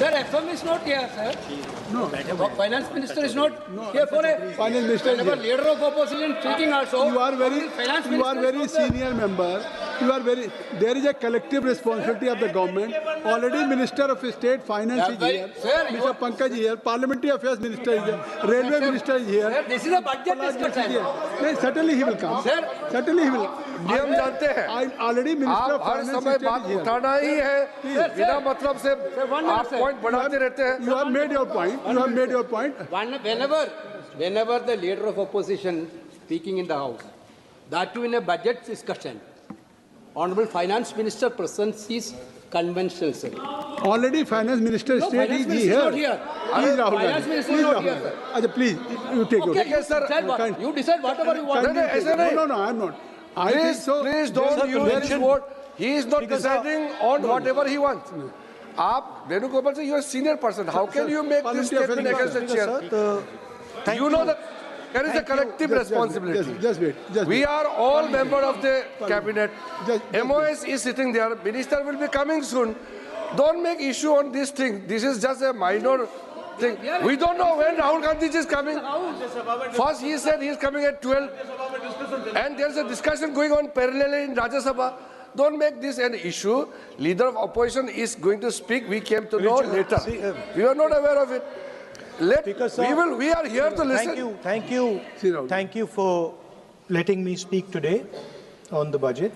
Sir, FM is not here, sir. No. Finance minister is not here for a. Finance minister is Whenever here. leader of opposition speaking also. You are very, Finance you are minister very is not there. senior member. You are very. There is a collective responsibility of the government. Already Minister of State Finance is here. Sir, Mr. Pankaj is here. Parliamentary Affairs Minister is here. Railway Minister is here. Sir, this is a budget discussion. नहीं, certainly he will come. Sir, Certainly he will. नियम जानते हैं Already Minister आप of her Finance समय is बात here. उठाना ही है बिना मतलब से आप पॉइंट बढ़ाते रहते हैं You have made your point. You have made your point. Whenever the leader of opposition speaking in the house, that too in a budget discussion, Honorable Finance Minister presents his conventional, sir. Already Finance Minister No, State Finance is Minister is here. not here. Please Rahul Finance Gandhi. Minister Please is not Rahul here, Gandhi. sir. अच्छा, please you take Okay, your. you decide whatever you want. नहीं, ऐसे नहीं। No, I am not. I think so. Please don't use this word. He is not deciding on whatever he wants. आप Venugopal sir, you are a senior person. How can you make this statement against the chair? You know that there is a collective responsibility. Just wait. We are all members of the cabinet. Just MOS is sitting there. Minister will be coming soon. Don't make issue on this thing. This is just a minor thing. We don't know when Rahul Gandhi is coming. First he said he is coming at 12. And there's a discussion going on parallelly in Rajya Sabha. Don't make this an issue. Leader of opposition is going to speak. We came to know later. We are not aware of it. We are here to listen. Thank you for letting me speak today on the budget.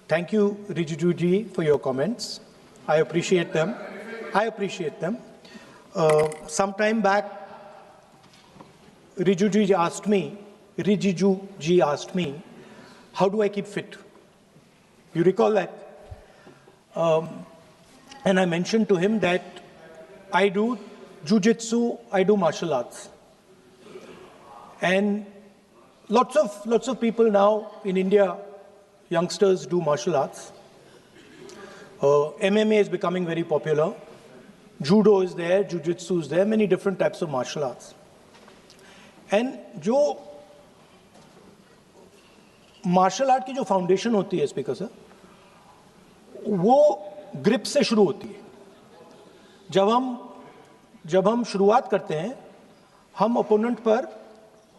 Thank you, Rijiju ji, for your comments. I appreciate them. Some time back, Rijiju ji asked me, how do I keep fit? You recall that? And I mentioned to him that I do jujitsu, I do martial arts. And lots of people now in India, youngsters do martial arts. MMA is becoming very popular. Judo is there, jujitsu is there, many different types of martial arts. And जो martial art की जो foundation होती है speaker sir, वो grip से शुरू होती है. जब हम शुरुआत करते हैं, हम ओपोनेंट पर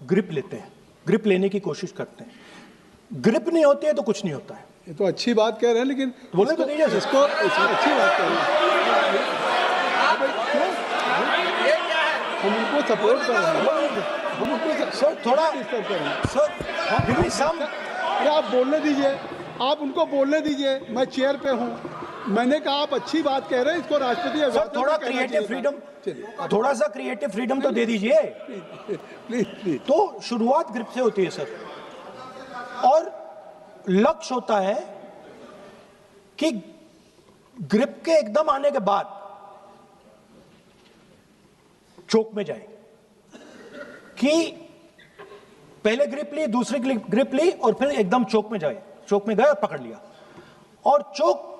ग्रिप लेते हैं, ग्रिप लेने की कोशिश करते हैं. ग्रिप नहीं होती है तो कुछ नहीं होता है. ये तो अच्छी बात कह रहे हैं, लेकिन बोले तो दीजिए इसको अच्छी बात कह रहे हैं. हम उनको सपोर्ट कर रहे हैं. हम उनको सर थोड़ा डिस्टर्ब कर रहे हैं. सर गिव मी सम. अरे आप बोलने दीजिए, आप उनको बोलने दीजिए. मैं चेयर पे हूँ. मैंने कहा आप अच्छी बात कह रहे हैं, इसको राष्ट्रपति सर थोड़ा क्रिएटिव फ्रीडम, थोड़ा सा क्रिएटिव फ्रीडम तो दे दीजिए. प्लीज. तो शुरुआत ग्रिप से होती है सर, और लक्ष्य होता है कि ग्रिप के एकदम आने के बाद चोक में जाए, कि पहले ग्रिप ली, दूसरी ग्रिप ली, और फिर एकदम चोक में जाए. चोक में गए और पकड़ लिया, और चोक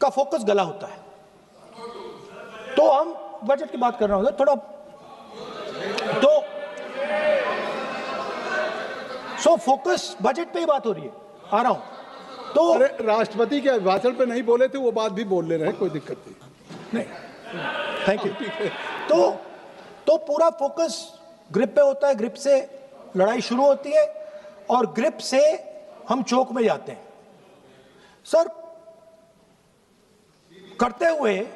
का फोकस गला होता है. तो हम बजट की बात कर रहे हैं थोड़ा, तो सो फोकस बजट पे ही बात हो रही है. आ रहा हूं. तो अरे राष्ट्रपति के भाषण पे नहीं बोले थे, वो बात भी बोल ले रहे हैं, कोई दिक्कत नहीं. Thank you. तो पूरा फोकस ग्रिप पे होता है. ग्रिप से लड़ाई शुरू होती है और ग्रिप से हम चोक में जाते हैं. सर करते हुए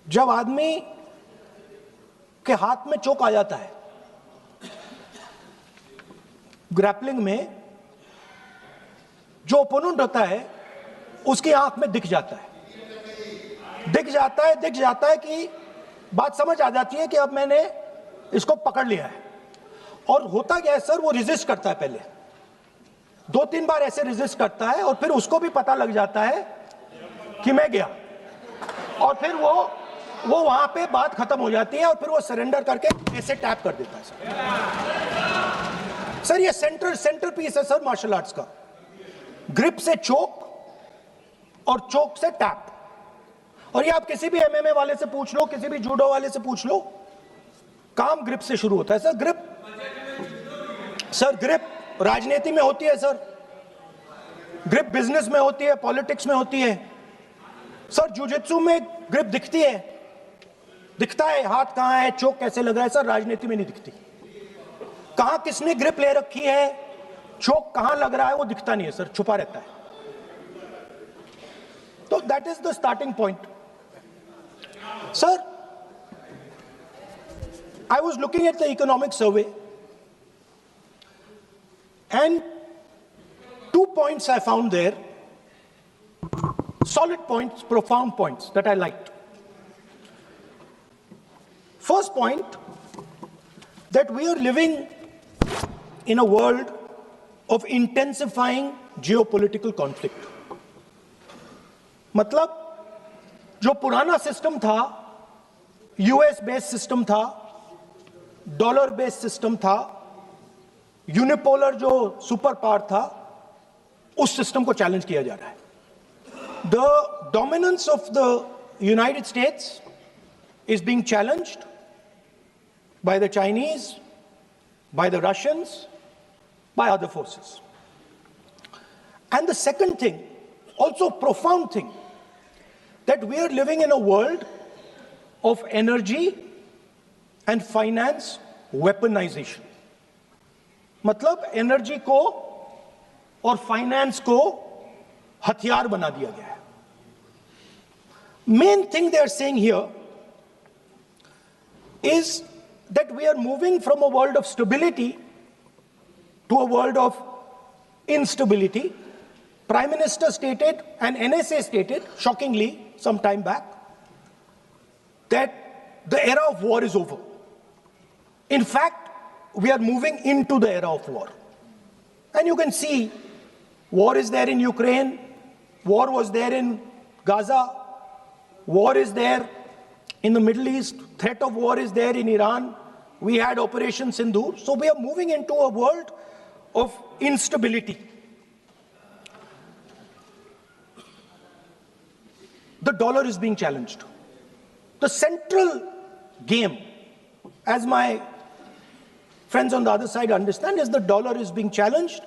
जब आदमी के हाथ में चोक आ जाता है, ग्रैपलिंग में जो ओपोनेंट होता है उसकी आंख में दिख जाता है कि बात समझ आ जाती है कि अब मैंने इसको पकड़ लिया है. और होता क्या है सर, वो रेजिस्ट करता है. पहले 2-3 बार ऐसे रेजिस्ट करता है, और फिर उसको भी पता लग जाता है कि मैं गया, और फिर वो वहां पे बात खत्म हो जाती है, और फिर वो सरेंडर करके ऐसे टैप कर देता है. सर ये सेंटर पीस है सर मार्शल आर्ट्स का. ग्रिप से चोक और चोक से टैप. और ये आप किसी भी एमएमए वाले से पूछ लो, किसी भी जूडो वाले से पूछ लो, काम ग्रिप से शुरू होता है. सर ग्रिप राजनीति में होती है सर, ग्रिप बिजनेस में होती है, पॉलिटिक्स में होती है, सर जुजित्सु में ग्रिप दिखती है, दिखता है हाथ कहां है, चोक कैसे लग रहा है। सर राजनीति में नहीं दिखती। कहां किसने ग्रिप ले रखी है, चोक कहां लग रहा है, वो दिखता नहीं है सर, छुपा रहता है। तो that is the starting point. Sir, I was looking at the economic survey and 2 points I found there, solid points, profound points that I liked. First point, that we are living in a world of intensifying geopolitical conflict. मतलब जो पुराना system था, US based system था, dollar based system था, unipolar जो super power था, उस system को चैलेंज किया जा रहा है। The dominance of the United states is being challenged by the Chinese, by the Russians, by other forces. And the second thing, also profound thing, that we are living in a world of energy and finance weaponization. मतलब energy को और finance को हथियार बना दिया गया है. Main thing they are saying here is that we are moving from a world of stability to a world of instability. Prime Minister stated and NSA stated, shockingly, some time back, that the era of war is over. In fact, we are moving into the era of war. And you can see, war is there in Ukraine, war was there in Gaza, war is there in the Middle East, threat of war is there in Iran, we had Operation Sindoor. So we are moving into a world of instability. The dollar is being challenged. The central game, as my friends on the other side understand, is the dollar is being challenged.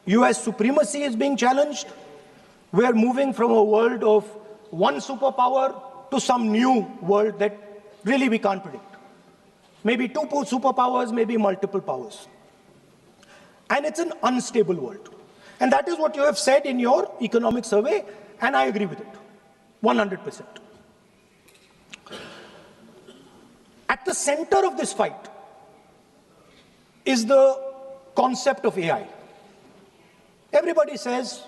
US supremacy is being challenged. We are moving from a world of one superpower to some new world that really we can't predict. Maybe two superpowers, maybe multiple powers. And it's an unstable world. And that is what you have said in your economic survey, and I agree with it, 100%. At the center of this fight is the concept of AI. Everybody says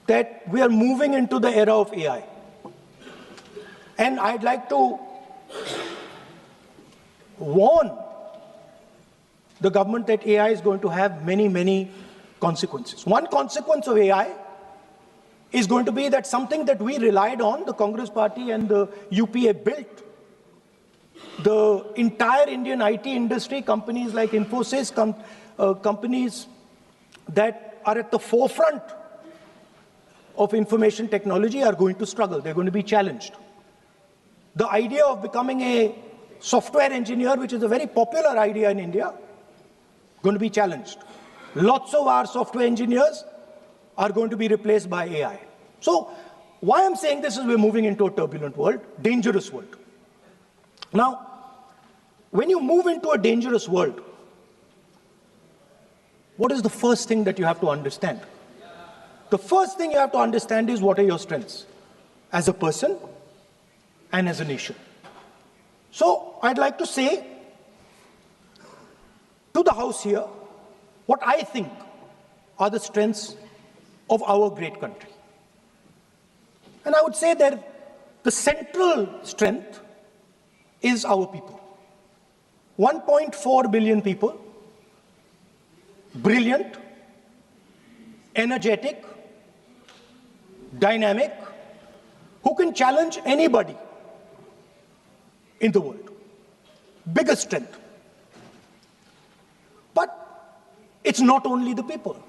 that we are moving into the era of AI. And I'd like to warn the government that AI is going to have many, many consequences. One consequence of AI is going to be that something that we relied on, the Congress Party and the UPA built, the entire Indian IT industry, companies like Infosys, companies that are at the forefront of information technology are going to struggle. They're going to be challenged. The idea of becoming a software engineer, which is a very popular idea in India, going to be challenged. Lots of our software engineers are going to be replaced by AI. So why I'm saying this is we're moving into a turbulent world, dangerous world. Now, when you move into a dangerous world, what is the first thing that you have to understand? The first thing you have to understand is what are your strengths as a person and as a nation. So I'd like to say to the House here what I think are the strengths of our great country. And I would say that the central strength is our people. 1.4 billion people, brilliant, energetic, dynamic, who can challenge anybody in the world. Biggest strength. But it's not only the people.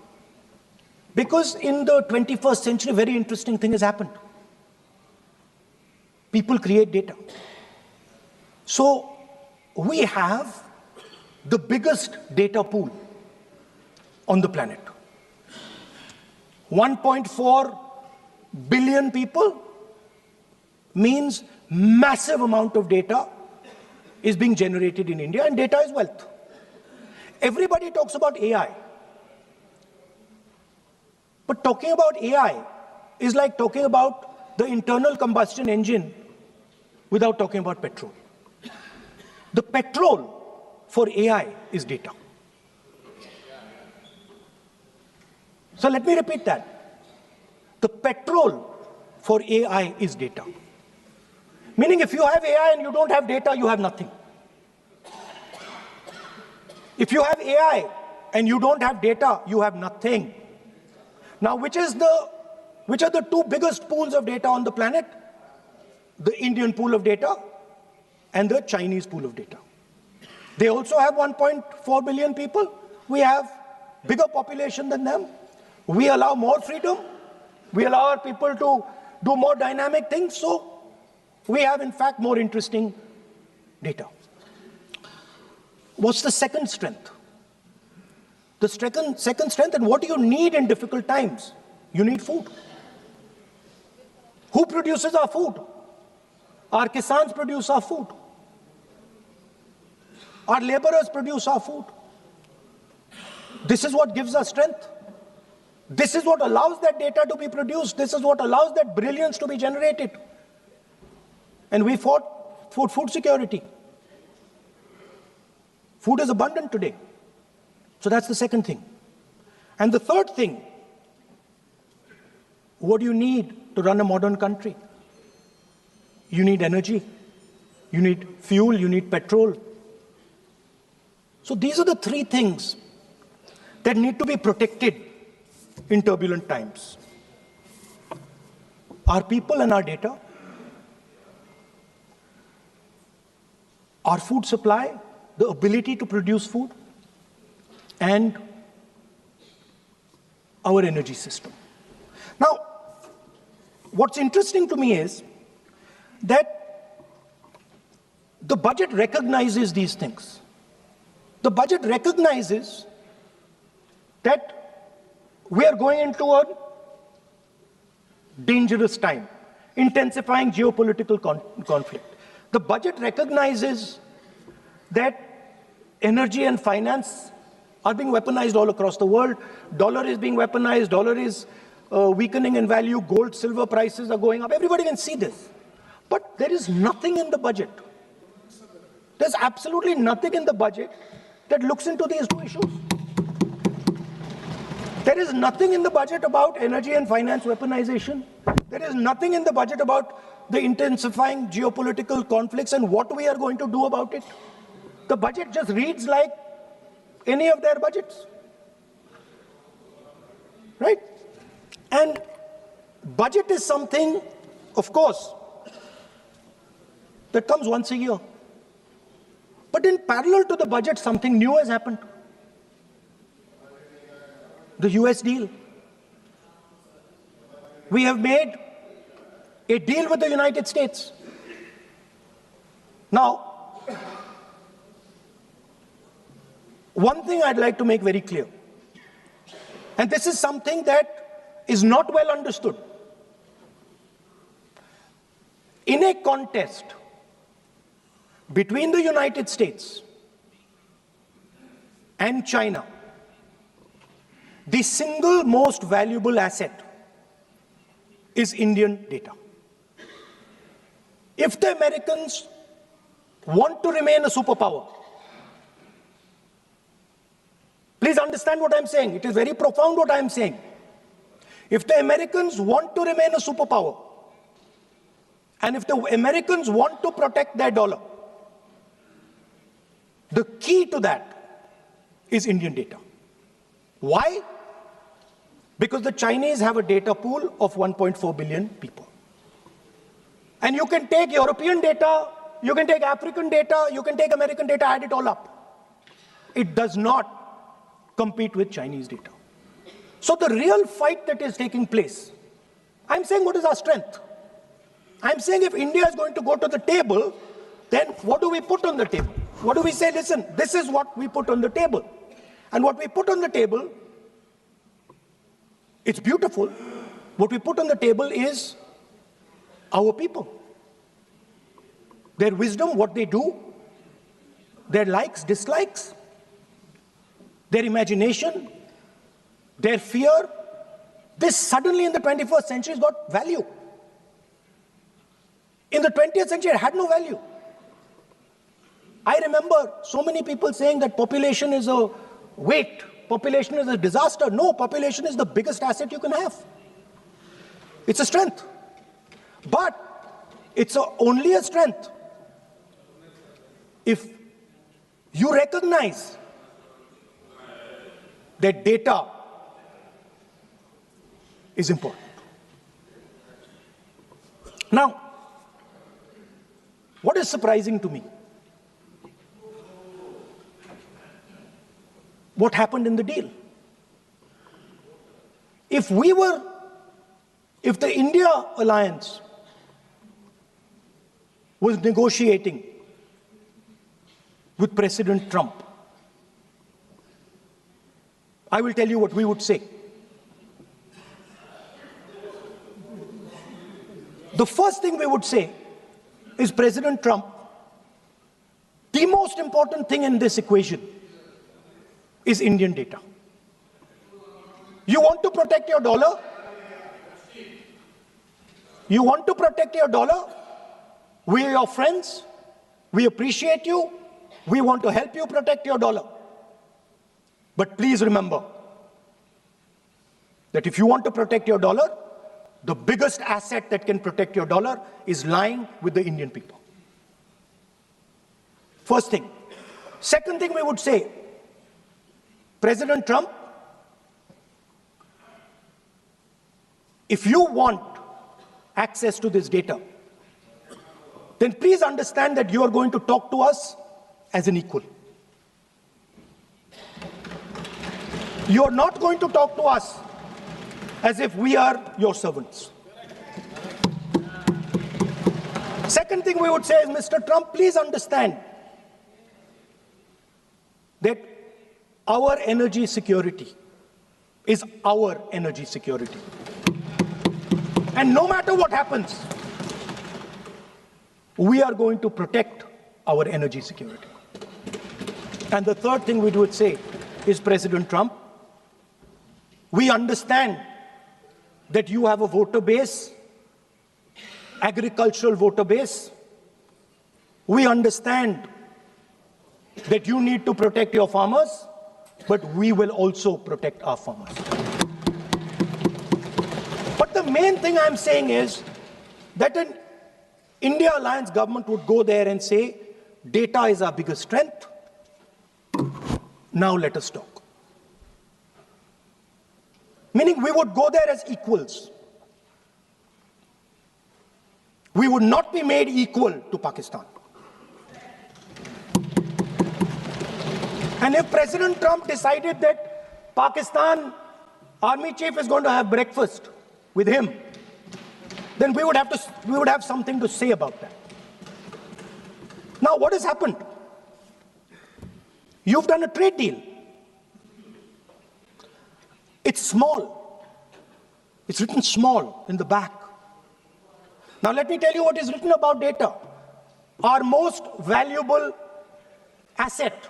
Because in the 21st century, a very interesting thing has happened. People create data. So we have the biggest data pool on the planet. 1.4 billion people, means massive amount of data is being generated in India, and data is wealth. Everybody talks about AI. But talking about AI is like talking about the internal combustion engine without talking about petrol. The petrol for AI is data. So let me repeat that. The petrol for AI is data. Meaning if you have AI and you don't have data, you have nothing. If you have AI and you don't have data, you have nothing. Now, which are the two biggest pools of data on the planet? The Indian pool of data and the Chinese pool of data. They also have 1.4 billion people. We have bigger population than them. We allow more freedom. We allow our people to do more dynamic things. So we have, in fact, more interesting data. What's the second strength? The second strength, and what do you need in difficult times? You need food. Who produces our food? Our kisans produce our food. Our laborers produce our food. This is what gives us strength. This is what allows that data to be produced. This is what allows that brilliance to be generated. And we fought for food security. Food is abundant today. So that's the second thing. And the third thing, what do you need to run a modern country? You need energy. You need fuel. You need petrol. So these are the three things that need to be protected in turbulent times. Our people and our data, our food supply, the ability to produce food, and our energy system. Now, what's interesting to me is that the budget recognizes these things. The budget recognizes that we are going into a dangerous time, intensifying geopolitical conflict. The budget recognizes that energy and finance are being weaponized all across the world. Dollar is being weaponized. Dollar is weakening in value. Gold, silver prices are going up. Everybody can see this. But there is nothing in the budget. There's absolutely nothing in the budget that looks into these two issues. There is nothing in the budget about energy and finance weaponization. There is nothing in the budget about the intensifying geopolitical conflicts and what we are going to do about it. The budget just reads like any of their budgets, right? And budget is something, of course, that comes once a year. But in parallel to the budget, something new has happened. The US deal. We have made a deal with the United States. Now, one thing I'd like to make very clear, and this is something that is not well understood. In a contest between the United States and China, the single most valuable asset is Indian data. If the Americans want to remain a superpower, please understand what I'm saying. It is very profound what I'm saying. If the Americans want to remain a superpower, and if the Americans want to protect their dollar, the key to that is Indian data. Why? Because the Chinese have a data pool of 1.4 billion people. And you can take European data, you can take African data, you can take American data, add it all up. It does not compete with Chinese data. So the real fight that is taking place, I'm saying what is our strength? I'm saying if India is going to go to the table, then what do we put on the table? What do we say? Listen, this is what we put on the table. And what we put on the table, it's beautiful. What we put on the table is our people. their wisdom, what they do, their likes, dislikes, their imagination, their fear. This suddenly in the 21st century has got value. In the 20th century, it had no value. I remember so many people saying that population is a weight, population is a disaster. No, population is the biggest asset you can have. It's a strength. But it's only a strength if you recognize that data is important. Now, what is surprising to me? What happened in the deal? If the India alliance was negotiating with President Trump, I will tell you what we would say. The first thing we would say is, President Trump, the most important thing in this equation is Indian data. You want to protect your dollar? You want to protect your dollar? We are your friends. We appreciate you. We want to help you protect your dollar. But please remember that if you want to protect your dollar, the biggest asset that can protect your dollar is lying with the Indian people. First thing. Second thing we would say, President Trump, if you want access to this data, then please understand that you are going to talk to us as an equal. You are not going to talk to us as if we are your servants. Second thing we would say is, Mr. Trump, please understand that our energy security is our energy security. And no matter what happens, we are going to protect our energy security. And the third thing we would say is, President Trump, we understand that you have a voter base, agricultural voter base. We understand that you need to protect your farmers, but we will also protect our farmers. But the main thing I'm saying is that an India Alliance government would go there and say, data is our biggest strength. Now let us talk. Meaning we would go there as equals. We would not be made equal to Pakistan. And if President Trump decided that Pakistan army chief is going to have breakfast with him, then we would have something to say about that. Now, what has happened? You've done a trade deal. It's small. It's written small in the back. Now, let me tell you what is written about data. Our most valuable asset,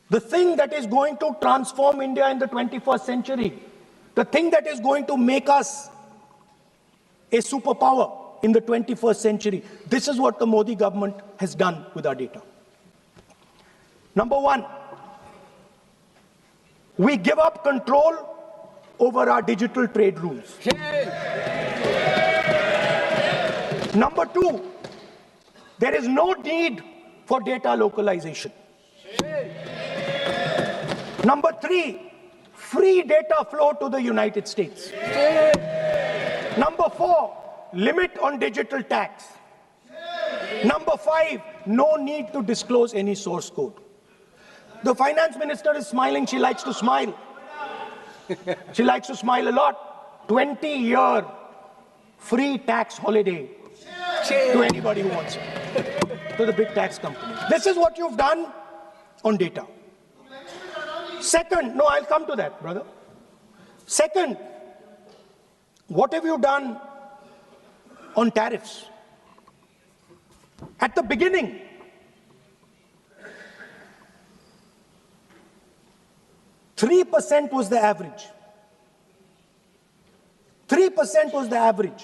the thing that is going to transform India in the 21st century, the thing that is going to make us a superpower in the 21st century. This is what the Modi government has done with our data. Number one, we give up control over our digital trade rules. Number two, there is no need for data localization. Number three, free data flow to the United States. Number four, limit on digital tax. Number five, no need to disclose any source code. The finance minister is smiling. She likes to smile. She likes to smile a lot. 20-year free tax holiday to anybody who wants it, to the big tax companies. This is what you've done on data. Second, no, I'll come to that, brother. Second, what have you done on tariffs? At the beginning, %3 was the average. 3% was the average.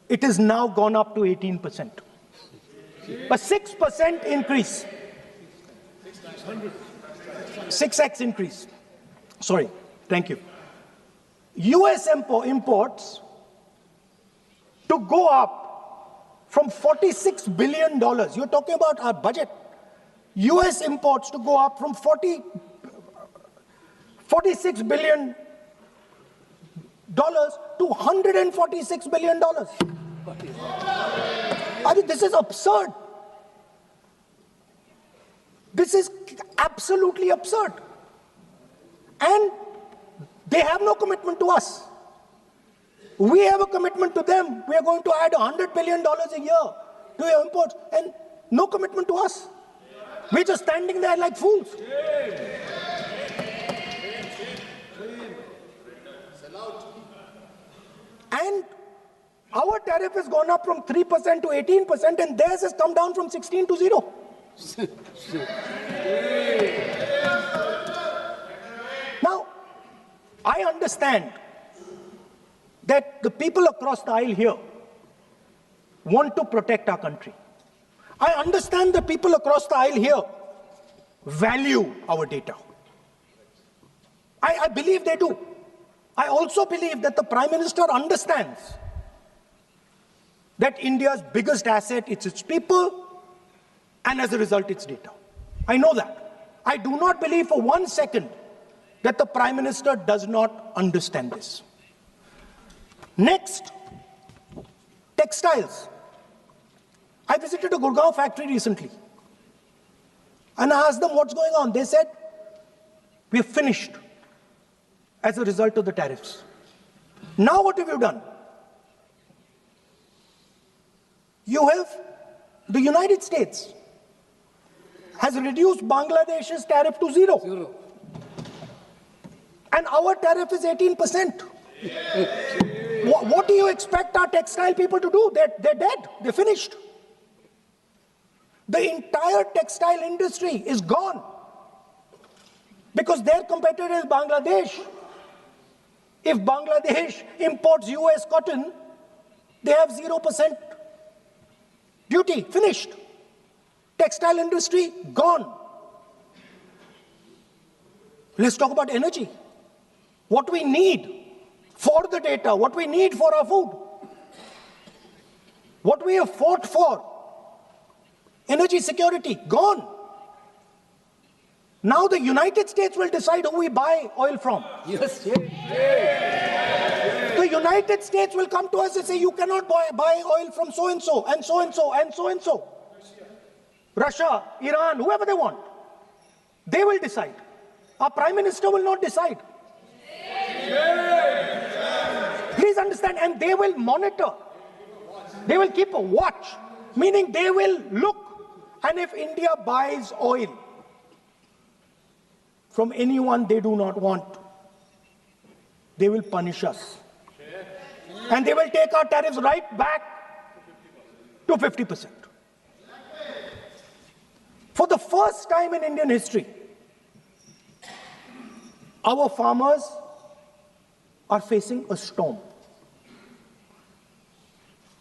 It has now gone up to 18%. A 6% increase. 6x increase. Sorry, thank you. US imports to go up from $46 billion. You're talking about our budget. US imports to go up from $46 billion to $146 billion. I mean, this is absurd. This is absolutely absurd. And they have no commitment to us. We have a commitment to them. We are going to add $100 billion a year to your imports, and no commitment to us. We're just standing there like fools. And our tariff has gone up from 3% to 18%, and theirs has come down from 16 to 0. Now, I understand that the people across the aisle here want to protect our country. I understand the people across the aisle here value our data. I believe they do. I also believe that the Prime Minister understands that India's biggest asset is its people, and as a result, its data. I know that. I do not believe for 1 second that the Prime Minister does not understand this. Next, textiles. I visited a Gurgaon factory recently, and I asked them what's going on. They said, we're finished as a result of the tariffs. Now what have you done? You have, the United States has reduced Bangladesh's tariff to 0. And our tariff is 18%. What do you expect our textile people to do? They're dead. They're finished. The entire textile industry is gone because their competitor is Bangladesh. If Bangladesh imports US cotton, they have 0% duty. Finished. Textile industry gone. Let's talk about energy. What we need for the data, what we need for our food, what we have fought for, energy security, gone. Now the United States will decide who we buy oil from. Yes. The United States will come to us and say, you cannot buy oil from so-and-so, and so-and-so, and so-and-so. Russia, Iran, whoever they want. They will decide. Our Prime Minister will not decide. Please understand, and they will monitor. They will keep a watch, meaning they will look, and if India buys oil from anyone they do not want, they will punish us. And they will take our tariffs right back to 50%. For the first time in Indian history, our farmers are facing a storm.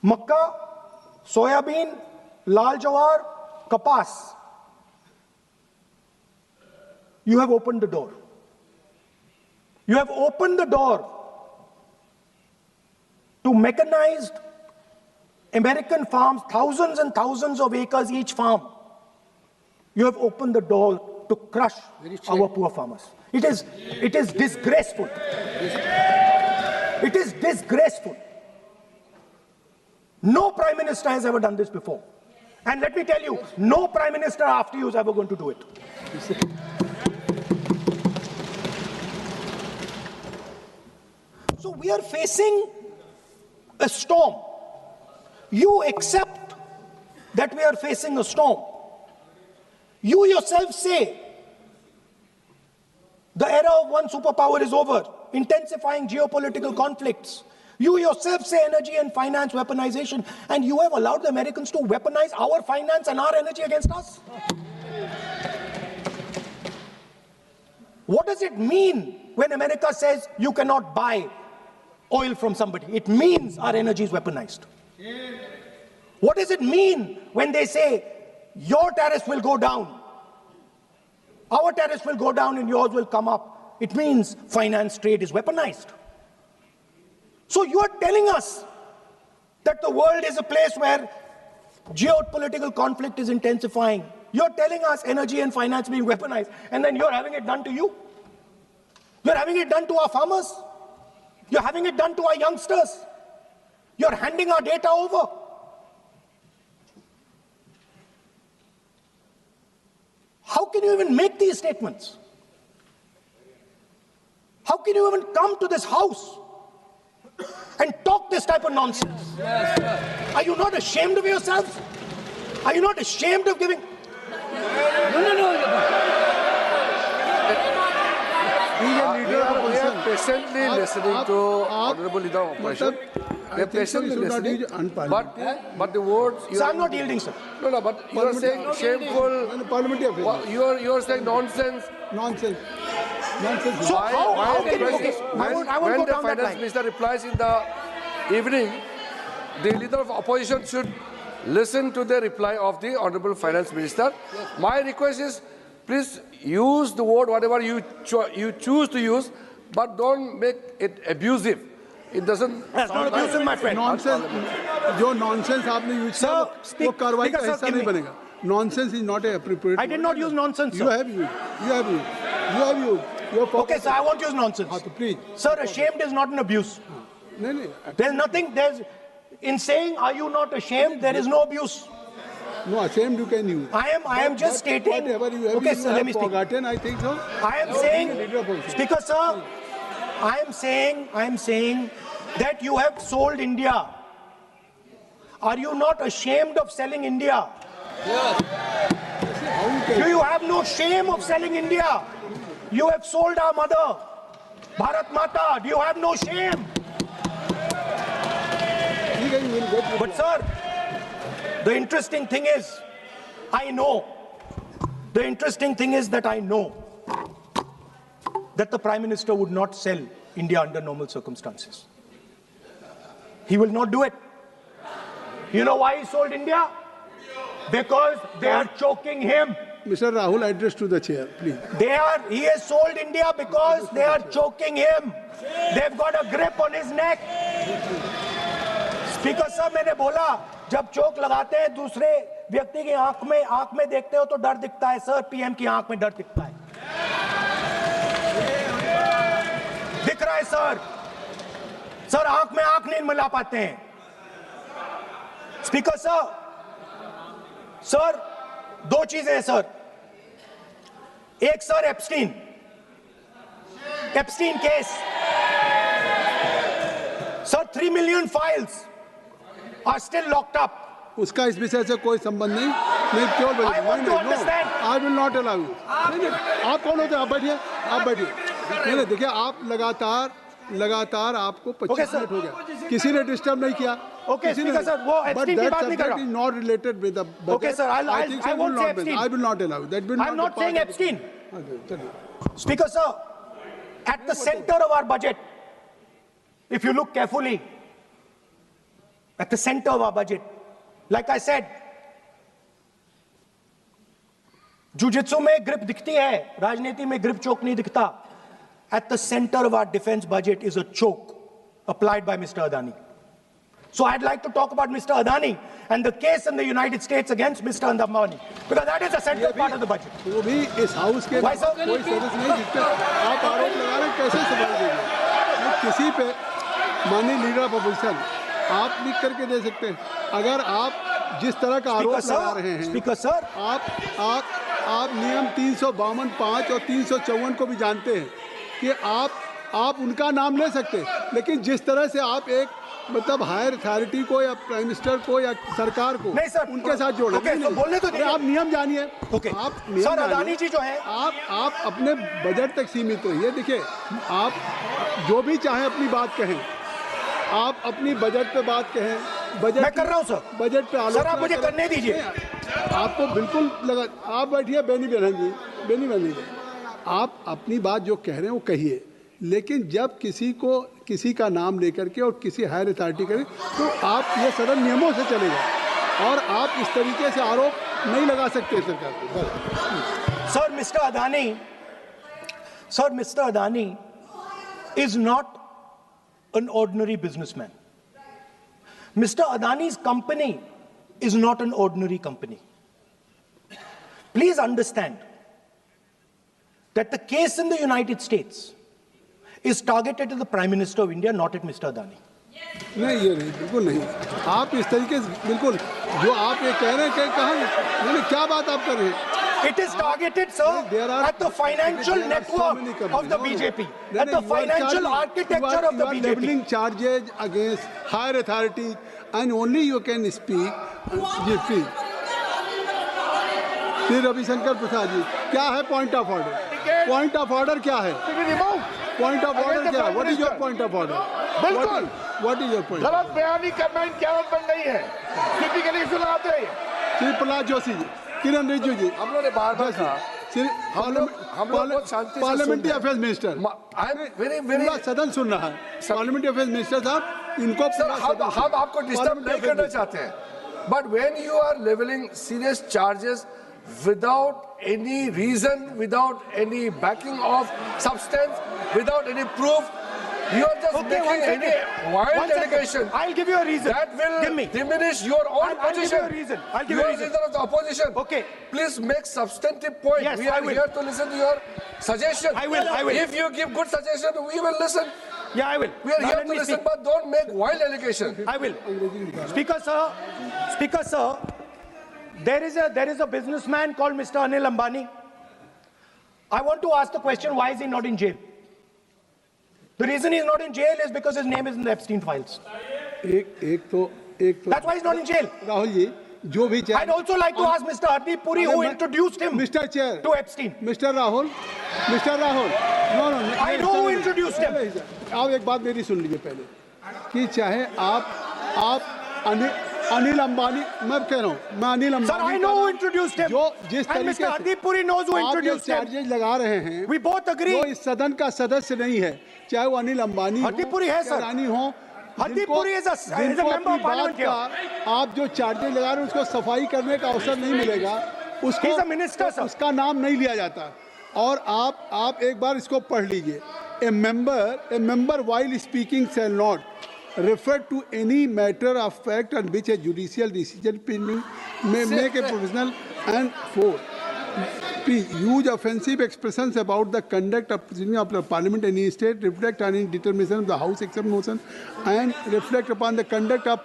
Makka, soybean, lal jawar, kapas. You have opened the door. You have opened the door to mechanized American farms, thousands and thousands of acres each farm. You have opened the door to crush our poor farmers. It is disgraceful. It is disgraceful. No Prime Minister has ever done this before. And let me tell you, no Prime Minister after you is ever going to do it. So we are facing a storm. You accept that we are facing a storm. You yourself say the era of one superpower is over, intensifying geopolitical conflicts. You yourself say energy and finance weaponization, and you have allowed the Americans to weaponize our finance and our energy against us. What does it mean when America says you cannot buy oil from somebody? It means our energy is weaponized. What does it mean when they say your tariffs will go down, our tariffs will go down and yours will come up? It means finance trade is weaponized. So you are telling us that the world is a place where geopolitical conflict is intensifying. You're telling us energy and finance being weaponized, and then you're having it done to you. You're having it done to our farmers. You're having it done to our youngsters. You're handing our data over. How can you even make these statements? How can you even come to this house and talk this type of nonsense? Are you not ashamed of yourselves? Are you not ashamed of giving? We are patiently listening to Honorable Leader of Opposition. We are patiently listening. But the words. So I'm not yielding, sir. No, but you are saying shameful. Parliamentary affairs. You are saying nonsense. Nonsense. Nonsense. So how can you? Okay, I won't When go the down that finance line. minister replies in the evening, the leader of opposition should listen to the reply of the honorable finance minister. My request is, please use the word whatever you choose to use, but don't make it abusive. It doesn't. That's not abusive, my friend. Nonsense. जो nonsense आपने use किया वो कार्रवाई का हिस्सा नहीं बनेगा. Nonsense is not appropriate. I did not use nonsense, sir. You have used. You have used. You have used. Okay, sir, I won't use nonsense. Please. Sir, ashamed is not an abuse. नहीं. There's nothing, in saying, are you not ashamed, there is no abuse. No, ashamed you can use. I am just stating. Whatever you have, Okay, sir, let me speak. forgotten, I think so. I am saying, Speaker, sir, I am saying that you have sold India. Are you not ashamed of selling India? Do you have no shame of selling India? You have sold our mother, Bharat Mata. Do you have no shame? But sir, the interesting thing is, I know that the Prime Minister would not sell India under normal circumstances. He will not do it. You know why he sold India? Because they are choking him. Mr. Rahul, address to the chair, please. He has sold India because they are choking him. They've got a grip on his neck. Speaker साहब, मैंने बोला जब चोक लगाते हैं दूसरे व्यक्ति की आंख में देखते हो तो डर दिखता है सर. पीएम की आंख में डर दिखता है. दिख रहा है सर आंख में आंख नहीं मिला पाते हैं. स्पीकर साहब, सर दो चीजें हैं सर. एक sir Epstein case. Sir 3 million files are still locked up. उसका इस विषय से कोई संबंध नहीं. मैं क्यों बोलूं? I want to understand. I will not allow you. नहीं, आप कौन होते हैं? आप बैठिए. नहीं, देखिए आप लगातार आपको 25 मिनट हो गया. किसी ने डिस्टर्ब नहीं किया. Okay, Speaker sir, वो एप्स्टीन की बात नहीं कर रहा. Is not related with the budget. Okay, sir, I won't say Epstein. I will not allow you. That will I'm not saying Epstein. Okay. Speaker sir, at the center of our budget, if you look carefully, at the center of our budget, like I said, jujitsu में grip दिखती है, राजनीति में grip choke नहीं दिखता. At the center of our defense budget is a choke applied by Mr. Adani. So I'd like to talk about Mr. Adani and the case in the United States against Mr. Ambani, because that is a central part of the budget. वो भी इस house के Why, sir? कोई सदस्य नहीं दिखते. आप आरोप लगा रहे हैं, कैसे सवाल देंगे? किसी पे माननीय लीडर ऑफ अपोजिशन आप लिख करके दे सकते हैं. अगर आप जिस तरह का आरोप लगा रहे हैं, स्पीकर सर, आप नियम 352(5) और 354 को भी जानते हैं कि आप उनका नाम ले सकते, लेकिन जिस तरह से आप एक मतलब हायर अथॉरिटी को या प्राइम मिनिस्टर को या सरकार को नहीं सर, उनके साथ जोड़े. तो बोलने तो आप नियम जानिए. आप नियम सर, अदानी जी जो है, आप अपने बजट तक सीमित रहिए. देखिए, आप जो भी चाहे अपनी बात कहें, आप अपनी बजट पे बात कहें, बजट मैं कर रहा हूं सर। बजट पे सर आप मुझे करने दीजिए। आपको बिल्कुल लगा। आप बैठिए बेनी बेहन जी, बेनी बेहन जी, आप अपनी बात जो कह रहे हैं वो कहिए, लेकिन जब किसी का नाम लेकर के और किसी हायर अथॉरिटी करें तो आप ये सदन नियमों से चलेगा और आप इस तरीके से आरोप नहीं लगा सकते सरकार को। Sir mister Adani is not an ordinary businessman. Mr. Adani's company is not an ordinary company. Please understand that the case in the United States is targeted at the Prime Minister of India, not at Mr. Adani. नहीं, ये नहीं, बिल्कुल नहीं। आप इस तरीके से बिल्कुल जो आप ये कह रहे हैं कहाँ, क्या बात आप कर रहे हैं? It is targeted, sir, at the financial network of the BJP, at the financial architecture of the You are BJP. leveling charges against higher authorities, and only you can speak. Ji, please. Shri Ravishankar Prasad ji, क्या है point of order? Point of order क्या है? Point of order क्या है? What is your point of order? बिल्कुल, what is your point? गलत बयानी करना इनकी आदत बन गई है, टिपिकली सुनाते हैं। श्री प्रहलाद जोशी जी, किरण रिजिजू जी, हम लोगों ने बार-बार कहा, श्री हम लोग बहुत शांति से पार्लियामेंट्री सुन रहे affairs minister, I am very पूरा सदन सुन रहा है। पार्लियामेंट्री अफेयर्स मिनिस्टर साहब, इनको सर हम आपको डिस्टर्ब नहीं करना चाहते हैं, but when you are levelling serious charges without any reason, without any backing of substance, without any proof, you are just Okay, making any wild allegation. I'll give you a reason. That will Give me. diminish your own I'll give you position. a reason. I'll give You you a are reason. leader of the opposition. Okay. Please make substantive point. Yes, We I are will. here to listen to your suggestion. I will. If you give good suggestion, we will listen. Yeah, I will. We are Now here let to me listen, speak. but don't make wild allegation. I will. Speaker sir, there is a businessman called Mr. Anil Ambani. I want to ask the question, why is he not in jail? The reason he's not in jail is because his name is in the Epstein files. एक तो That's why he's not in jail. Rahul ji, जो भी I'd also like to ask Mr. Hardeep Puri, who introduced him Mr chair to Epstein. Mr Rahul, no I know who introduced him. आप एक बात मेरी सुन लीजिए पहले, कि चाहे आप अनिल अंबानी, मैं कह रहा हूँ, मैं Anil Ambani, Sir, I know who introduced him. जो जिस And तरीके Mr. Hardeep Puri knows who introduced him. Charges लगा रहे हैं, We both agree. जो इस सदन का सदस्य नहीं है, चाहे वो अनिल अंबानी हो, हरदीप पुरी है, सर। रानी हो, Hardeep Puri is a जिनको member of अपनी parliament बात का आप जो चार्जेज लगा रहे हैं उसको सफाई करने का अवसर नहीं मिलेगा, उसको He's a minister, sir. उसका नाम नहीं लिया जाता। और आप एक बार इसको पढ़ लीजिए, a member while speaking shall not refer to any matter of fact on which a judicial decision pending may make a provisional and for use offensive expressions about the conduct of proceeding of the parliament in any state, reflect on any determination of the house except motion, and reflect upon the conduct of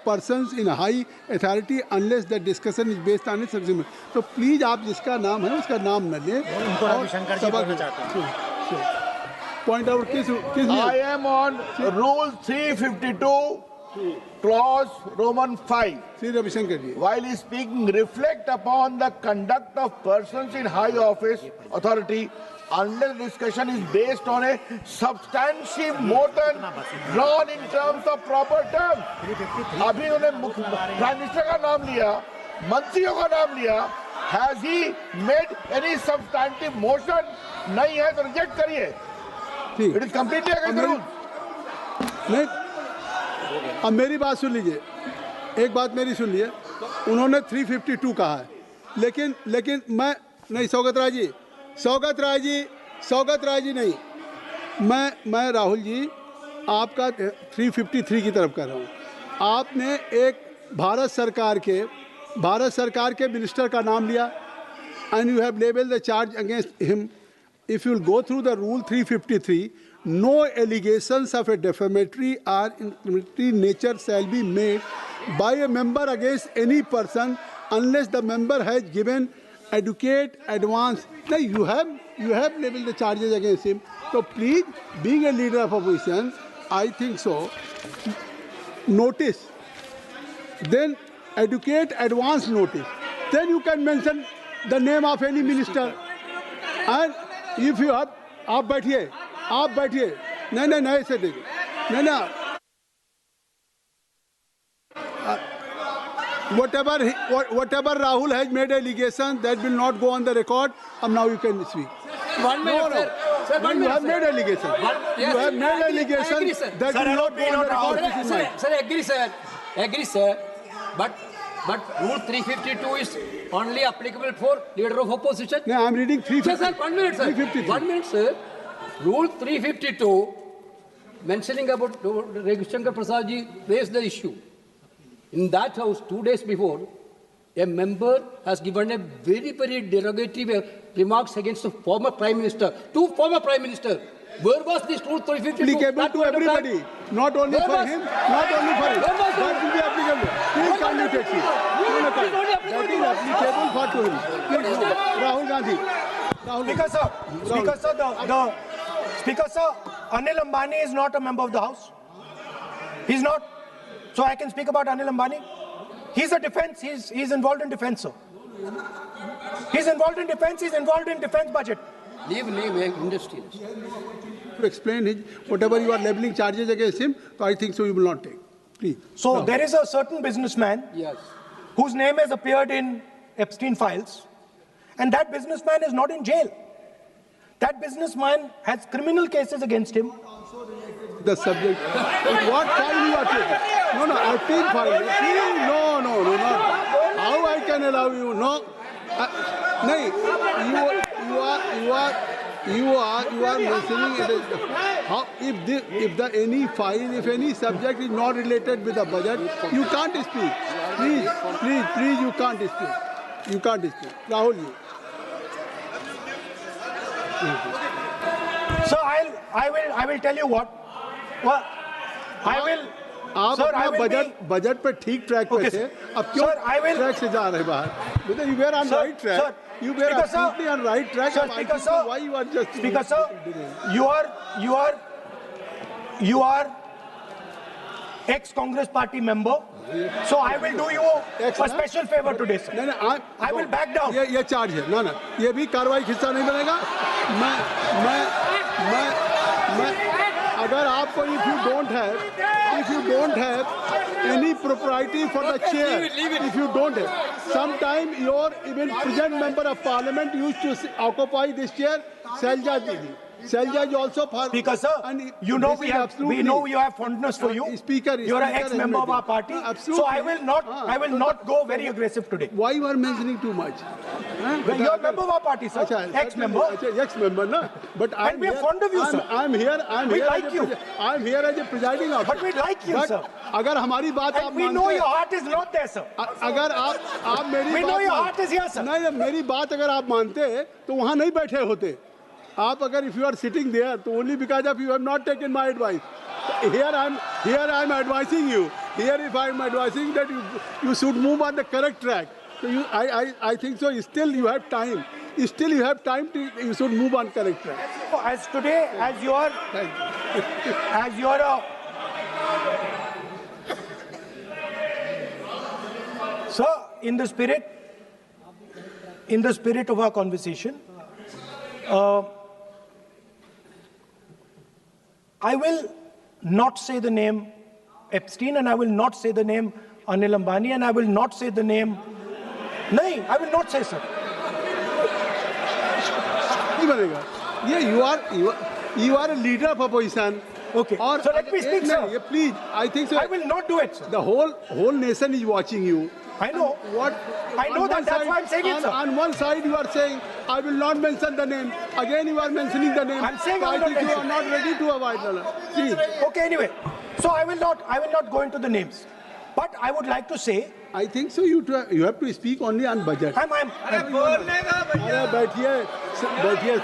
persons in high authority unless the discussion is based on its agreement. तो please आप जिसका नाम है उसका नाम न लें। Point out किस I am on Rule 352, Clause Roman 5. Shri Ravishankar ji, While speaking, reflect upon the conduct of persons in high office, authority, unless discussion is based on a substantive motion drawn in terms of proper terms. अभी उन्होंने prime minister का नाम लिया, मंत्रियों का नाम लिया, has he made any substantive motion? नहीं है तो रिजेक्ट करिए. ठीक It is completely against the rules. नहीं, अब मेरी बात सुन लीजिए, एक बात मेरी सुन लीजिए, उन्होंने 352 कहा है, लेकिन मैं नहीं, सौगत राय जी नहीं, मैं राहुल जी आपका 353 की तरफ कर रहा हूँ। आपने एक भारत सरकार के मिनिस्टर का नाम लिया, and you have labeled the charge against him. If you will go through the rule 353, no allegations of a defamatory or incriminatory nature shall be made by a member against any person unless the member has given adequate advance. Now you have labeled the charges against him. So please, being a leader of opposition, I think so, notice, then adequate advance notice. Then you can mention the name of any minister. And if you have, आप बैठिए, नहीं नहीं नहीं ऐसे देखिए नहीं ना whatever Rahul has made allegation that will not go on the record. Now you can speak. 1 minute, sir. Sir, 1 You minute, have sir. made allegation. Yes, You have I made agree, allegation I agree, sir. that Sir, will not go on the record. This is mine. Sir, agree, sir. Agree, sir. But Rule 352 is only applicable for leader of opposition. No, I'm reading Sir, 350. sir, 1 minute, sir. 353. 1 minute, sir. Rule 352, mentioning about Ravi Shankar Prasad ji raised the issue. In that house, 2 days before, a member has given a very, very derogatory remarks against the former Prime Minister, two former Prime Ministers. Where was this Rule 352? Applicable That to point of time? everybody, not only Where for was- him, not only for him. Where was That will be applicable. Please come to taxi. It is only applicable That to is us. applicable for to him. Please, no. Rahul Gandhi. Rahul Speaker sir, Speaker sir, the Speaker sir, Anil Ambani is not a member of the House. He's not. So I can speak about Anil Ambani. He's a defense. He's involved in defense, sir. He's involved in defense. He's involved in defense budget. Leave industrialist. to explain his whatever you are labeling charges against him. So I think so you will not take. Please. So there is a certain businessman Yes. whose name has appeared in Epstein files, and that businessman is not in jail. That businessman has criminal cases against him. The subject. What file you are taking? No, no, Epstein file. No, no, no, not. How I can allow you? No. No, you are mentioning it is how if any subject is not related with the budget, you can't speak. Please, you can't speak. You can't speak. Rahul, you. So I will tell you what. Well, I will. आप Sir, I अपना will budget पे ठीक track पे Okay, थे sir. अब क्यों Sir, I will- track से जा रहे बाहर मतलब you were on Sir, right track sir, you were Speaker, sir. absolutely on right track Sir, and I Speaker, think so sir. why you are just Speaker sir, you are ex-Congress party member. So I will do you Ex, a na? special favor today, sir. नहीं I will back down. ये charge है ना ये भी कार्रवाई हिस्सा नहीं बनेगा मैं अगर आपको if you don't have any propriety for the chair if you don't have sometime your even present member of parliament used to occupy this chair Selja Didi Selja is also for Speaker sir, and you know this is absolutely- we know you have fondness for you. Speaker You are an Speaker ex-member of our has party. made it. So I Absolutely. will not go very aggressive today. why you are mentioning too much Well, you are a member of our party, sir. अच्छा, Ex-member. अच्छा, ex-member ना but And we are fond of you, sir. I'm here We as like a you. I'm here as a presiding officer But we like you, But sir. अगर हमारी बात आप And we मानते know हैं- your heart is not there, sir. अगर आप मेरी We बात know your मान- heart is here, sir. नहीं मेरी बात अगर आप मानते तो वहाँ नहीं बैठे होते आप अगर if you are sitting there तो only because of you have not taken my advice here I'm advising you here if I'm advising that you should move on the correct track so I think so still you have time to you should move on correct track As today, as you are a sir, in the spirit of our conversation, I will not say the name Epstein, and I will not say the name Anil Ambani, and I will not say the name. No, I will not say, sir. नहीं बनेगा ये you are a leader of opposition Okay. और So let me speak, एक sir. नहीं, ये please I think so I will not do it, sir. the whole nation is watching you I know. What? I know on that, one that's side- why I'm saying it, sir. On one side you are saying, I will not mention the name. Again you are mentioning the name. I'm saying So I will I not think you mention. are not ready to avoid the Please. Okay, anyway. So I will not go into the names. But I would like to say, I think so you have to speak only on budget. अरे बैठिए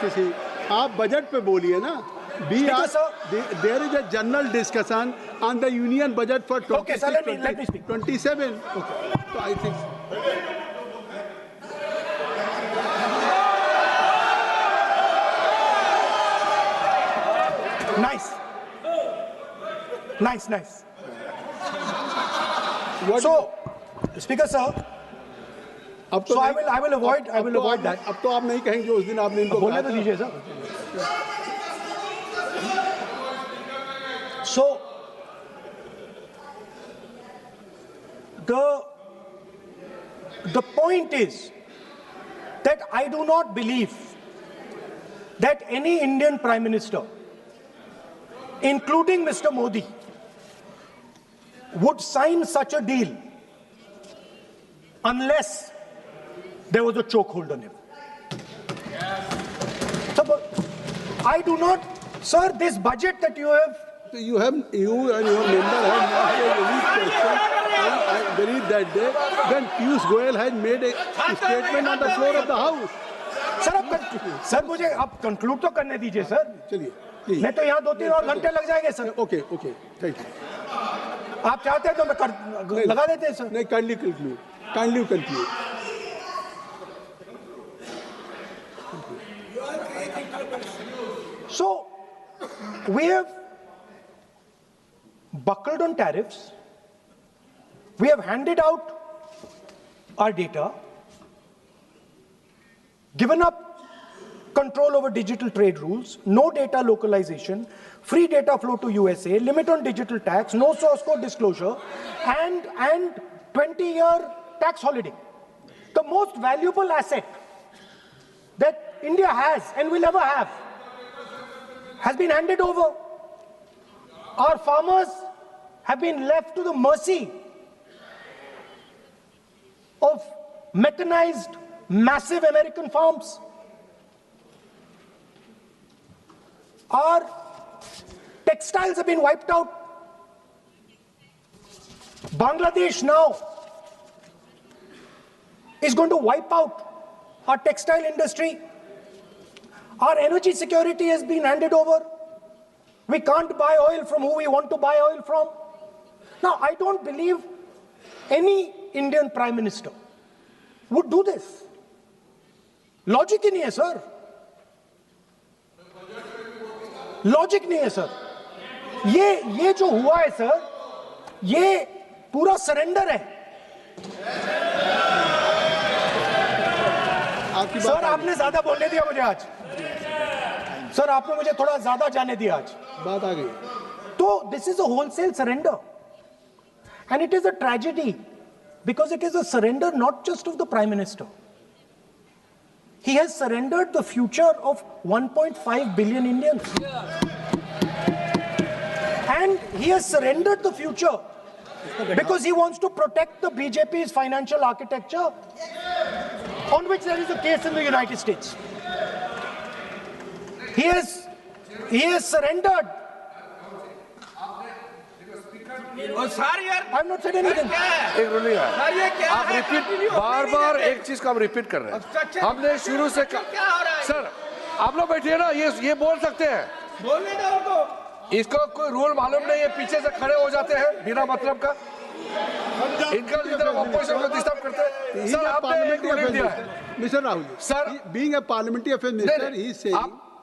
किसी आप budget पे बोलिए ना Speaker, sir. There is a general discussion on the union budget for 26, Okay, sir, let me speak. 27. Okay. So I think nice. what So, Speaker, sir, अब तो so I नहीं- will avoid that. अब तो आप नहीं कहेंगे उस दिन आपने इनको बोलने कहा तो था। दीजिए, sir. The point is that I do not believe that any Indian Prime Minister, including Mr. Modi, would sign such a deal unless there was a chokehold on him. So, I do not, sir, this budget that you have. You and your member have not made any question. And I believe that day when Piyush Goyal had made a statement on the floor of the House. Sir मुझे आप conclude तो करने दीजिए sir. चलिए, please. नहीं तो यहाँ 2-3 और घंटे लग जाएंगे सर. Okay, thank you. आप चाहते हैं तो मैं लगा देते हैं सर. नहीं, kindly conclude. So, we have buckled on tariffs. We have handed out our data, given up control over digital trade rules, no data localization, free data flow to USA, limit on digital tax, no source code disclosure, and 20-year tax holiday. The most valuable asset that India has and will ever have has been handed over. Our farmers have been left to the mercy of mechanized, massive American farms. Our textiles have been wiped out. Bangladesh now is going to wipe out our textile industry. Our energy security has been handed over. We can't buy oil from who we want to buy oil from. Now, I don't believe any Indian Prime Minister would do this. Logic ही नहीं है sir. Logic नहीं है sir. ये जो हुआ है sir, ये पूरा सरेंडर है. सर आपने ज्यादा बोलने दिया मुझे आज. सर आपने मुझे थोड़ा ज्यादा जाने दिया आज. बात आ गई. तो this is a wholesale surrender, and it is a tragedy because it is a surrender not just of the Prime Minister. He has surrendered the future of 1.5 billion Indians. And he has surrendered the future because he wants to protect the BJP's financial architecture, on which there is a case in the United States. He has surrendered. I have not said anything. एक ruling है. आप repeat बार एक चीज को हम repeat कर रहे हैं. हमने शुरू से सर आप लोग बैठिए ना. ये बोल सकते हैं. बोलने दो उनको. इसको कोई रूल मालूम नहीं है. पीछे से खड़े हो जाते हैं बिना मतलब का. इनका लीडर ऑफ अपोजिशन को डिस्टर्ब करते हैं. सर आपने एक रूलिंग दिया है. Mister Rahul sir being a parliamentary affair minister ही से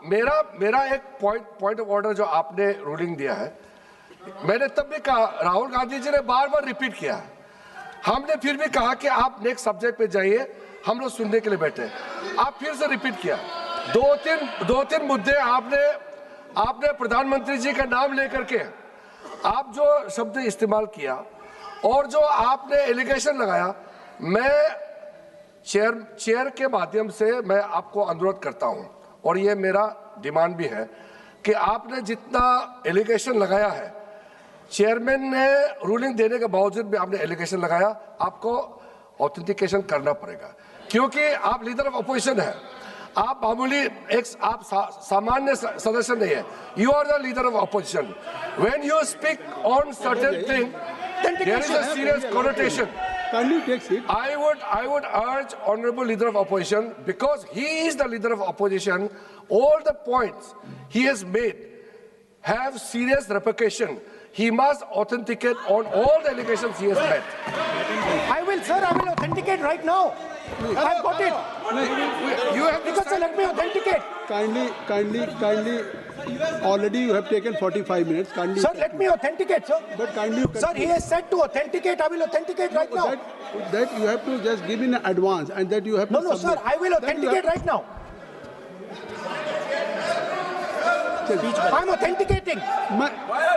मेरा एक पॉइंट ऑफ ऑर्डर जो आपने रूलिंग दिया है, मैंने तब भी कहा, राहुल गांधी जी ने बार रिपीट किया. हमने फिर भी कहा कि आप नेक्स्ट सब्जेक्ट पे जाइए, हम लोग सुनने के लिए बैठे. आप फिर से रिपीट किया. दो तीन मुद्दे आपने प्रधानमंत्री जी का नाम लेकर के आप जो शब्द इस्तेमाल किया और जो आपने एलिगेशन लगाया, मैं चेयर के माध्यम से मैं आपको अनुरोध करता हूं और ये मेरा डिमांड भी है कि आपने जितना एलिगेशन लगाया है, चेयरमैन ने रूलिंग देने के बावजूद भी आपने एलिगेशन लगाया, आपको ऑथेंटिकेशन करना पड़ेगा. क्योंकि आप लीडर ऑफ अपोजिशन है. आप मामूली आप सामान्य सदस्य नहीं है. You are the leader of opposition. When you speak on certain thing, there is a serious connotation. I would urge Honorable Leader of Opposition, because he is the Leader of Opposition, all the points he has made have serious repercussion. He must authenticate on all the allegations he has made. I will, sir. I will authenticate right now. I've got it. You have to because let me authenticate. Kindly. Already you have taken 45 minutes. Kindly. Sir, let me authenticate, sir. But kindly. Sir, he has said to authenticate. I will authenticate right now. That you have to just give in advance, and that you have to. No, sir. I will authenticate right now. I'm authenticating.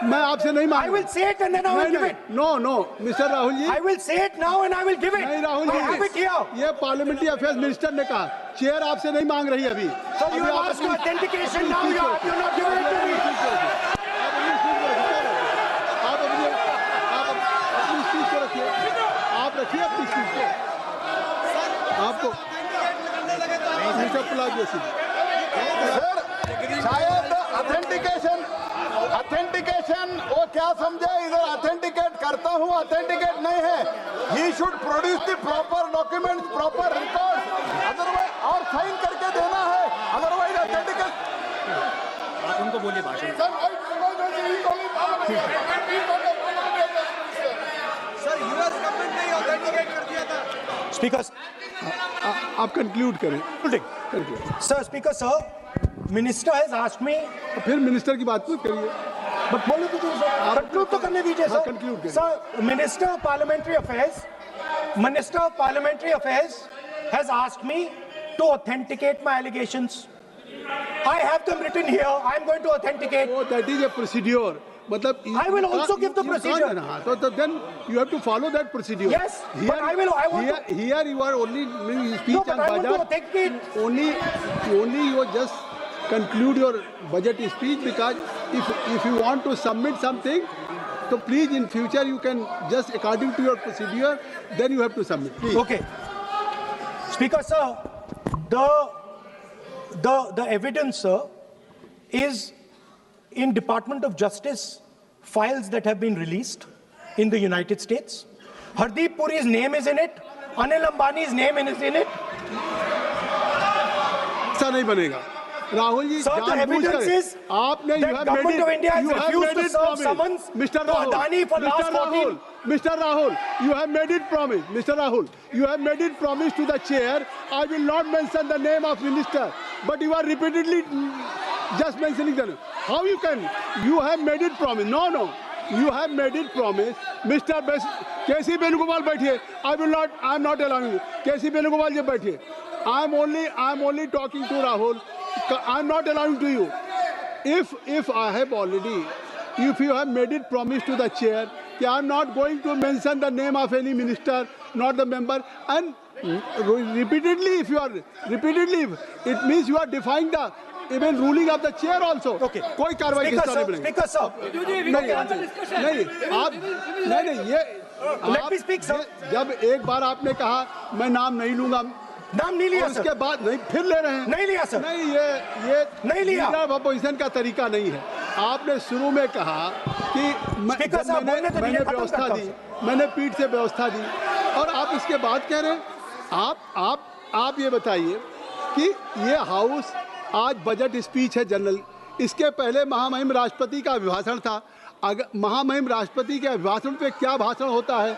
मैं आपसे नहीं I मांग will say it and then I will give it. No Mr Rahul ji, I will say it now and I will give it. नहीं Rahul I have it ji, here. ये parliamentary affairs minister ने कहा, chair आपसे नहीं मांग रही अभी। So you have asked for authentication now, you have not given it to me. आप अपनी स्पीच को रखिए, आप रखिए अपनी स्पीच को। आपको मिस्टर पलाजी सर शायद ऑथेंटिकेशन वो क्या समझे, इधर ऑथेंटिकेट करता हूँ, ऑथेंटिकेट नहीं है। He should produce the proper documents, proper record, otherwise और साइन करके देना है, अदरवाइज ऑथेंटिकेट। आप उनको बोलिए भाषण। सर यूएस गवर्नमेंट ने ऑथेंटिकेट कर दिया था। Speaker, आप कंक्लूड करें। sir, Speaker, sir, Minister has asked me. फिर मिनिस्टर की बात मत करिए। But बोलो तो कंक्लूड तो करने दीजिए हाँ, सर। conclude करिए। Sir, Minister of Parliamentary Affairs has asked me to authenticate my allegations. I have them written here. I am going to authenticate. Oh, that is a procedure. मतलब I will also give the procedure. So then you have to follow that procedure. Yes, but I want to. Here you are only doing speech No, on but I want to budget. authenticate. Only you just conclude your budget speech, because if you want to submit something, so please in future you can just according to your procedure, then you have to submit. Please. Okay. Speaker, sir, the evidence, sir, is in Department of Justice files that have been released in the United States. Hardeep Puri's name is in it. Anil Ambani's name is in it. ऐसा नहीं बनेगा Rahul ji. Sir, the evidence is आपने that government of India has refused to serve summons Mr. to Adani for last 14. Mr. Rahul, you have made it promise. Mr. Rahul, you have made it promise to the chair. I will not mention the name of minister, but you are repeatedly just mentioning the name. How you can? You have made it promise. No. You have made it promise. Mr. K.C. Venugopal बैठिए. I am not allowing you. K.C. Venugopal जी बैठिए. I am only talking to Rahul. I am not allowing to you. If you have made it promise to the chair, I am not going to mention the name of any minister, not the member, and repeatedly, it means you are defying the even ruling of the chair also. Okay. कोई कार्रवाई किस तरह बनेगी? Speaker, sir. नहीं ये Let me speak, sir. जब एक बार आपने कहा मैं नाम नहीं लूंगा, नाम नहीं लिया, उसके सर. बाद नहीं फिर ले रहे हैं। नहीं लिया, सर. नहीं ये नहीं लिया. अपोजिशन का तरीका नहीं है। आपने शुरू में कहा कि Speaker, sir, बोलने तो मैंने दीजिए, खत्म व्यवस्था करता दी, हूं, मैंने पीठ से व्यवस्था दी, और आप इसके बाद कह रहे हैं। आप ये बताइए कि ये हाउस आज बजट स्पीच है जनरल, इसके पहले महामहिम राष्ट्रपति का अभिभाषण था। अगर महामहिम राष्ट्रपति के अभिभाषण पे क्या भाषण होता है,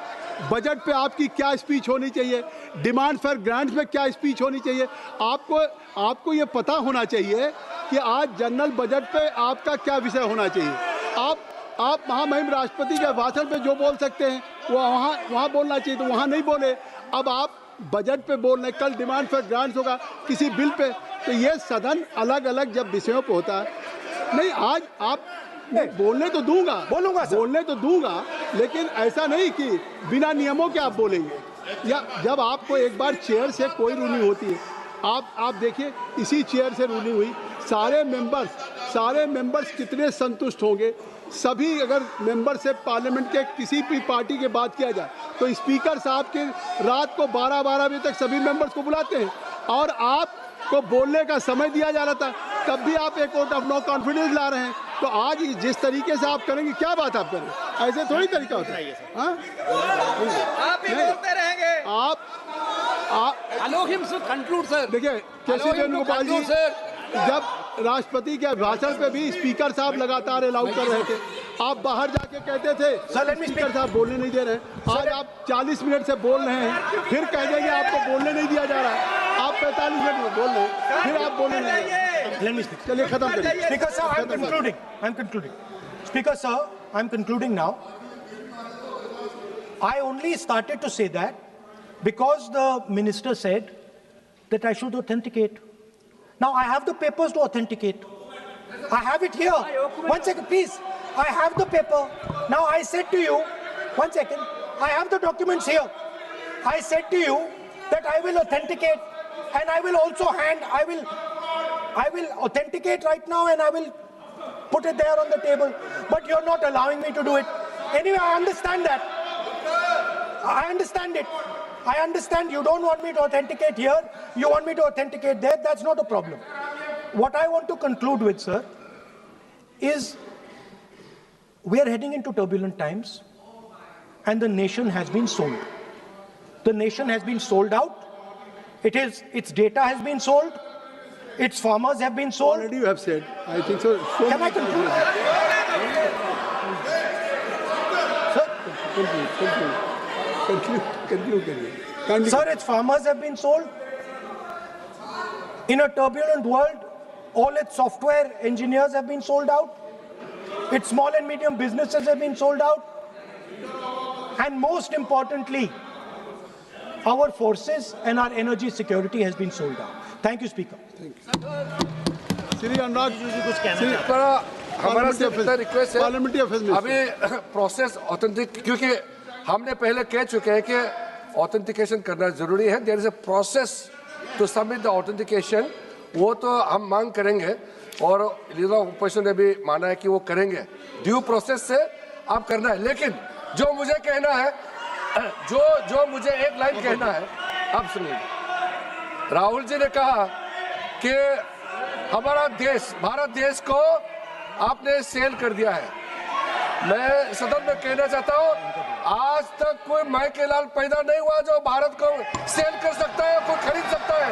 बजट पे आपकी क्या स्पीच होनी चाहिए, डिमांड फॉर ग्रांट्स में क्या स्पीच होनी चाहिए, आपको ये पता होना चाहिए कि आज जनरल बजट पे आपका क्या विषय होना चाहिए। आप महामहिम राष्ट्रपति के भाषण पे जो बोल सकते हैं वो वहाँ बोलना चाहिए, तो वहाँ नहीं बोले। अब आप बजट पे बोल रहे, कल डिमांड फॉर ग्रांट्स होगा किसी बिल पे, तो ये सदन अलग अलग जब विषयों पे होता है। नहीं, आज आप बोलने तो दूंगा, बोलने तो दूंगा, लेकिन ऐसा नहीं कि बिना नियमों के आप बोलेंगे। या जब आपको एक बार चेयर से कोई रूलिंग होती है, आप देखिए इसी चेयर से रूलिंग हुई, सारे मेंबर्स कितने संतुष्ट होंगे। सभी अगर मेंबर से पार्लियामेंट के किसी भी पार्टी की बात किया जाए तो स्पीकर साहब के रात को 12 बजे तक सभी मेंबर्स को बुलाते हैं, और आपको बोलने का समय दिया जा रहा था, तब भी आप एक वोट ऑफ नो कॉन्फिडेंस ला रहे हैं। तो आज जिस तरीके से आप करेंगे, क्या बात आप करें, ऐसे थोड़ी तरीका होता है। हाँ, आप ही बोलते रहेंगे। आप Allow him to conclude, sir. देखिए केसी वेणुगोपाल जी जब राष्ट्रपति के भाषण पे भी स्पीकर साहब लगातार अलाउ कर रहे थे, आप बाहर जाके कहते थे स्पीकर साहब बोलने नहीं दे रहे। आज आप 40 मिनट से बोल रहे हैं, फिर कह देंगे आपको बोलने नहीं दिया जा रहा है। आप 45 मिनट में बोल रहे हैं, फिर आप बोलने नहीं दे रहे। चलिए खत्म करिए। Speaker, sir, I'm concluding. Speaker, sir, I'm concluding now. I only started to say that because the minister said that I should authenticate. Now I have the papers to authenticate. I have it here. 1 second, please. I have the paper. Now I said to you, 1 second. I have the documents here. I said to you that I will authenticate, and I will also I will authenticate right now, and I will put it there on the table. But you're not allowing me to do it. Anyway, I understand that. I understand it. I understand you don't want me to authenticate here. You want me to authenticate there. That's not a problem. What I want to conclude with, sir, is we are heading into turbulent times, and the nation has been sold. The nation has been sold out. Its data has been sold. Its farmers have been sold. Already you have said. I think so. Can I conclude? Conclude. Sir, its farmers have been sold. In a turbulent world, all its software engineers have been sold out. Its small and medium businesses have been sold out. And most importantly, our forces and our energy security has been sold out. Thank you, Speaker. Shri Anurag हमारा सिर्फ इतना request है, parliamentary affairs में अभी process authentic, क्योंकि हमने पहले कह चुके हैं कि ऑथेंटिकेशन करना जरूरी है. There is a process to submit the authentication. वो तो हम मांग करेंगे और लीडर ऑफ ओपोजिशन ने भी माना है कि वो करेंगे. ड्यू प्रोसेस से आप करना है. लेकिन जो मुझे कहना है, जो मुझे एक लाइन कहना है, आप सुनिए. राहुल जी ने कहा कि हमारा देश, भारत देश को आपने सेल कर दिया है. मैं सदन में कहना चाहता हूं, आज तक कोई माइके लाल पैदा नहीं हुआ जो भारत को सेल कर सकता है, कोई खरीद सकता है,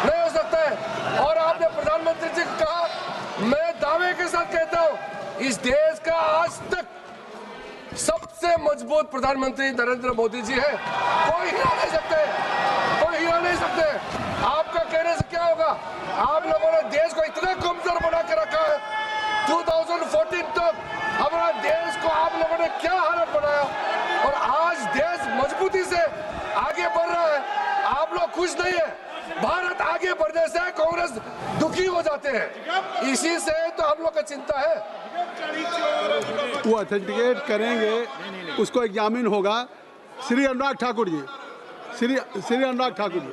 नहीं हो सकता है. और आपने प्रधानमंत्री जी को कहा, मैं दावे के साथ कहता हूं, इस देश का आज तक सबसे मजबूत प्रधानमंत्री नरेंद्र मोदी जी है. कोई हिला नहीं सकते, कोई हिला नहीं सकते. आपका कहने से क्या होगा? आप लोगों ने देश को इतना कमजोर बना के रखा है. 2014 तक हमारा देश को आप लोगों ने क्या हालत बनाया, और आज देश मजबूती से आगे बढ़ रहा है. आप लोग खुश नहीं है. भारत आगे बढ़ने से कांग्रेस दुखी हो जाते हैं. इसी से तो हम लोग का चिंता है. वो ऑथेंटिकेट करेंगे, उसको एग्जामिन होगा. Shri Anurag Thakur ji, Shri Anurag Thakur ji,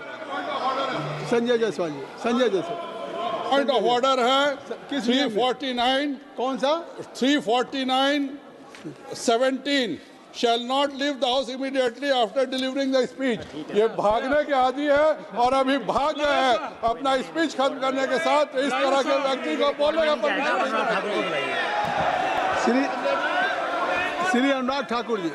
Sanjay Jaiswal ji, Sanjay Jaiswal. Point of order है 349. कौन सा? 349(17) shall not leave the house immediately after delivering the speech. ये भागने के आदि है और अभी भाग गए हैं अपना स्पीच खत्म करने के साथ. इस तरह के व्यक्ति को बोलने का परमिशन. श्री अनुराग ठाकुर जी.